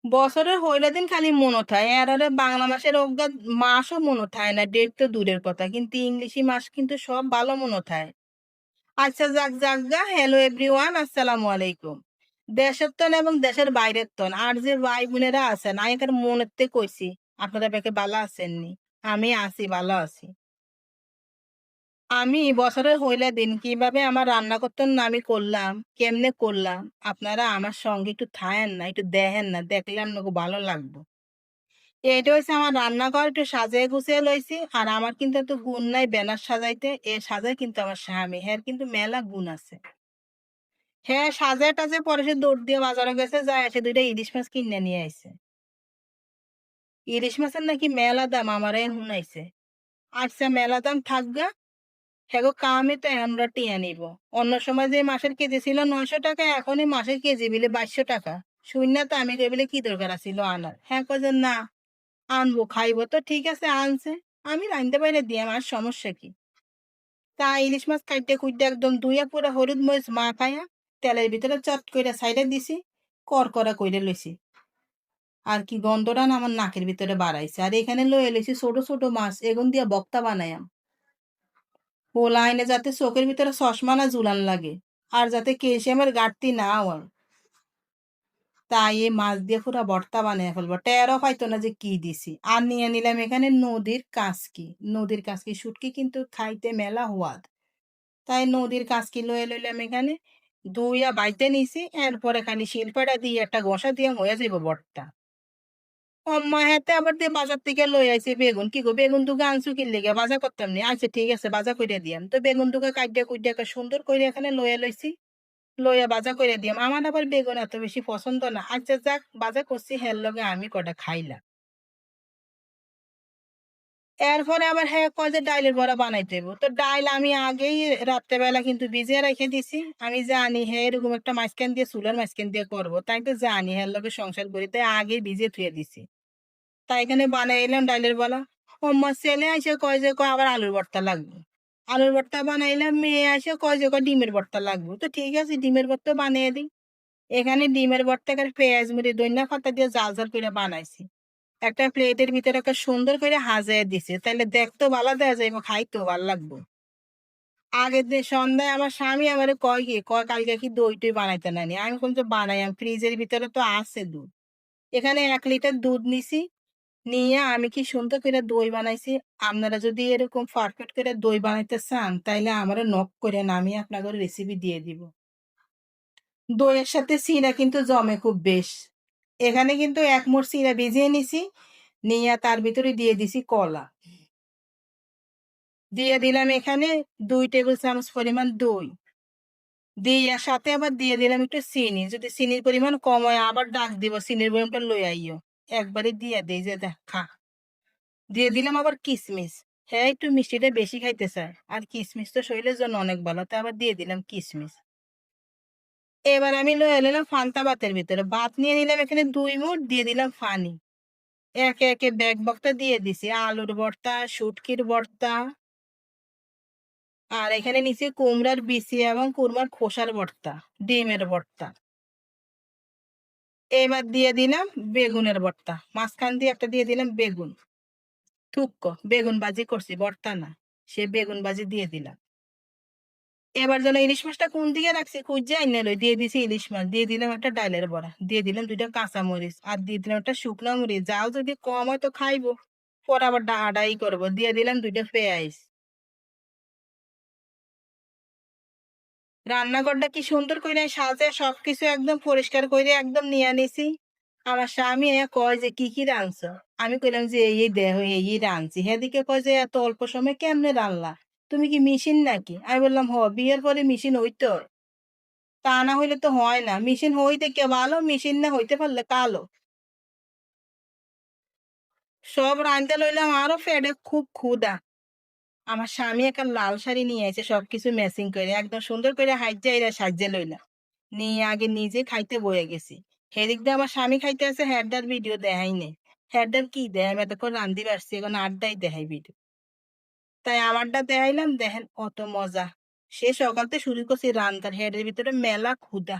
বছরের হইলে দিন খালি মনে থাকে এরারে বাংলা মাসের অজ্ঞাত মাসও মনে থাকে না, ডেট তো দূরের কথা, কিন্তু ইংলিশি মাস কিন্তু সব ভালো মনে থাকে। আচ্ছা, যাক যাক গা, হ্যালো এভরিওয়ান, আসসালামু আলাইকুম। দেশের তন এবং দেশের বাইরের তন আর যে ভাই বোনেরা আছেন, আমি এখানে মনেতে কইছি আপনারা বেঁকে ভালো আছেননি? আমি আছি, ভালো আছি। আমি বছরের হইলে দিন কিভাবে আমার রান্না করতেন না আমি করলাম, কেমনে করলাম, আপনারা আমার সঙ্গে একটু থাকেন না, একটু দেখেন না, দেখলে আপনাকে ভালো লাগবে। এটা হইছে আমার রান্নাঘর একটু সাজায় গুছিয়ে লইছি। আর আমার কিন্তু এত গুণ নাই ব্যানার সাজাইতে। সাজায় কিন্তু আমার স্বামী। হ্যার কিন্তু মেলা গুণ আছে। হ্যাঁ, সাজায় টাজায় পরে সে দৌড় দিয়ে বাজারে গেছে, যায়া এসে ২ টা ইলিশ মাছ কিইন্যা নিয়ে আইছে। ইলিশ মাছের নাকি মেলা দাম আমারে শুনাইছে। আচ্ছা, মেলা দাম থাকগা। হ্যাগো কামে তো আমরা টিয়া নিবো। অন্য সময় যে মাছের কেজি ছিল ৳৯০০, এখনই মাছের কেজি বিলে ৳২২০০। শুইন্যা তো আমি কই বলি কি দরকার আছিল আনার? হ্যাঁ, কয় যে না, আনবো, খাইবো তো ঠিক আছে, আনছে। আমি রাইন্দা বাইরা দিয়াম, আর সমস্যা কি? তা ইলিশ মাছ কাইটে কুইটে একদম ধুইয়া পুরা হলুদ মরিচ মাখাইয়া তেলের ভিতরে চট কইরা ছাইড়া দিছি, করকরা কইরা লইছি। আর কি গন্ধটা না আমার নাকের ভিতরে বাড়াইছে। আর এখানে লইয়া লইছি ছোট ছোট মাছ, এগুন দিয়া ভর্তা বানাইয়াম। পোলা আইনে যাতে চোখের ভিতরে চশমা না ঝুলান লাগে, আর যাতে ক্যালসিয়ামের ঘাটতি না হয়, তাই এই মাছ দিয়ে পুরা ভর্তা বানাইয়া ফেলবো। টেরও পাইতো না যে কি দিছি। আর নিয়ে নিলাম এখানে নদীর কাঁচকি। নদীর কাঁচকি শুটকি কিন্তু খাইতে মেলা হোয়াদ। তাই নদীর কাঁচকি লইয়া লইলাম এখানে, ধুইয়া বাইতে নিছি। এরপরে খালি শিলপাটা দিয়ে একটা ঘষা দিয়া হইয়া যাইব ভর্তা। আম্মা হেতে আবার দিয়ে বাজার থেকে লই আইছে বেগুন। কি গো, বেগুন দুগা আনছো কি লিগা? বাজার করতাম নি। আচ্ছা ঠিক আছে, বাজার কইরা দিয়াম। তো বেগুন দুগা কাইট্যা কুইট্যা সুন্দর কইরা এখানে লইয়া লইছি। লইয়া বাজা কইরা দিয়াম। আমার আবার বেগুন এত বেশি পছন্দ না। আচ্ছা যাক, বাজা করছি, হের লগে আমি কটা খাইলাম। এরপরে আবার হ্যাঁ কয় যে ডাইলের বড়া বানাইতে হইব। তো ডাইল আমি আগেই রাত্রেবেলা কিন্তু ভিজিয়ে রেখে দিছি। আমি জানি হ্যাঁ এরকম একটা মাঝখান দিয়ে চুলার মাঝখান দিয়ে করব। তাই তো জানি হ্যাঁ লগে সংসার করি। তাই আগেই ভিজিয়ে থুয়ে দিছি। তাই এখানে বানাইলাম ডাইলের বড়া। আমার ছেলে আইসে কয় যে কয় আবার আলুর ভর্তা লাগবে। আলুর ভর্তা বানাইলাম, মেয়ে আইসে কয় যে কয় ডিমের ভর্তা লাগবে। তো ঠিক আছে, ডিমের ভর্তা বানিয়ে দিই। এখানে ডিমের ভর্তাকে পেঁয়াজ, মরিচ, ধইন্যা পাতা দিয়ে জাল জাল করে বানাইছি। একটা প্লেটের ভিতরে একটা সুন্দর করে হাজাইয়া দিছে। তাইলে দেখতেও ভালো দেখা যাইব, খাইতেও ভাল লাগবো। আগের দিন সন্ধ্যায় আমার স্বামী আমারে কয় কি, কয় কালকে কি দই-টই বানাইতে নানি? আমি কইলাম যে বানাইয়াম, ফ্রিজের ভিতরে তো আছে দুধ। এখানে ১ লিটার দুধ নিছি। নিয়া আমি কি সুন্দর কইরা দই বানাইছি। আপনারা যদি এরকম পারফেক্ট করে দই বানাইতে চান, তাইলে আমারে নক কইরেন, আমি আপনাগো রেসিপি দিয়ে দিব। দইয়ের সাথে চিড়া কিন্তু জমে খুব বেশ। এখানে কিন্তু ১ মুঠ চিড়া ভিজিয়ে নিছি। নিয়া তার ভিতরে দিয়ে দিছি কলা। দিয়ে দিলাম এখানে ২ টেবিল চামচ পরিমাণ দই। দিয়া সাথে আবার দিয়ে দিলাম একটু চিনি। যদি চিনির পরিমাণ কম হয় আবার ডাক দিব, চিনির বয়ামটা লই আইও। একবারে দিয়া দেই যে দেখ খা। দিয়ে দিলাম আবার কিসমিস। হ্যাঁ, একটু মিষ্টিটা বেশি খাইতে চায়। আর কিসমিস তো শরীরের জন্য অনেক ভালো। তাই আবার দিয়ে দিলাম কিসমিস। এবার আমি লইয়া লইলাম পান্তা ভাতের ভিতরে। ভাত নিয়ে নিলাম এখানে ২ মুঠ, দিয়ে দিলাম পানি। একে একে ব্যাগ বক্তা দিয়ে দিছি। আলুর ভর্তা, শুটকির ভর্তা, আর এখানে নিচে কুমড়ার বিচি এবং কুরমার খোসার ভর্তা, ডিমের ভর্তা। এবার দিয়ে দিলাম বেগুনের ভর্তা। মাঝখান দিয়ে একটা দিয়ে দিলাম বেগুন। থুক্কো, বেগুন ভাজি করছি, ভর্তা না। সে বেগুন ভাজি দিয়ে দিলাম। এবার যেন ইলিশ মাছটা কোন দিকে রাখছি খুঁজে আইনা লই, দিয়ে দিছি ইলিশ মাছ। দিয়ে দিলাম একটা ডাইলের বড়া। দিয়ে দিলাম ২ টা কাঁচামরিচ। আর দিয়ে দিলাম একটা শুকনা মরিচ। জাল যদি কম হয় তো খাইবো। পরে আবার ডাহাডাহি করবো। দিয়ে দিলাম ২ টা পেঁয়াজ। রান্নাঘরটা কি সুন্দর কইরা সাজে সবকিছু একদম পরিষ্কার কইরে একদম নিয়া নিছি। আমার স্বামী কয় যে, "কি, কি রানছো?" আমি কইলাম যে, এই দেখো এই রানছি।" হেদিকে কয় যে, "এত অল্প সময়ে কেমনে রানলা? তুমি কি মেশিন নাকি?" আমি বললাম, "হ, বিয়ের পরে মেশিন হইতে হয়। তা না হইলে তো হয় না। মেশিন হইতে কে ভালো, মেশিন না হইতে পারলে কালো।" সব রাইন্দা লইলাম, আরও পেটে খুব ক্ষুধা। আমার স্বামী একটা লাল শাড়ি নিয়ে আইছে সবকিছু ম্যাচিং করে। একদম সুন্দর করে হাইজ্যা সাইজ্যা লইলাম। নিয়ে আগে নিজে খাইতে বয়ে গেছি। হেদিক দিয়ে আমার স্বামী খাইতে আছে, হেডডার ভিডিও দেখাই নাই। হেডডার কি দেয়? আমি এতক্ষণ রান্ধি পারছি, এখন আড্ডাই দেখাই ভিডিও। তাই আমারটা দেখাইলাম, দেখেন কত মজা। সে সকালতে শুরু করছি রান্ধার, হেডের ভিতরে মেলা ক্ষুধা।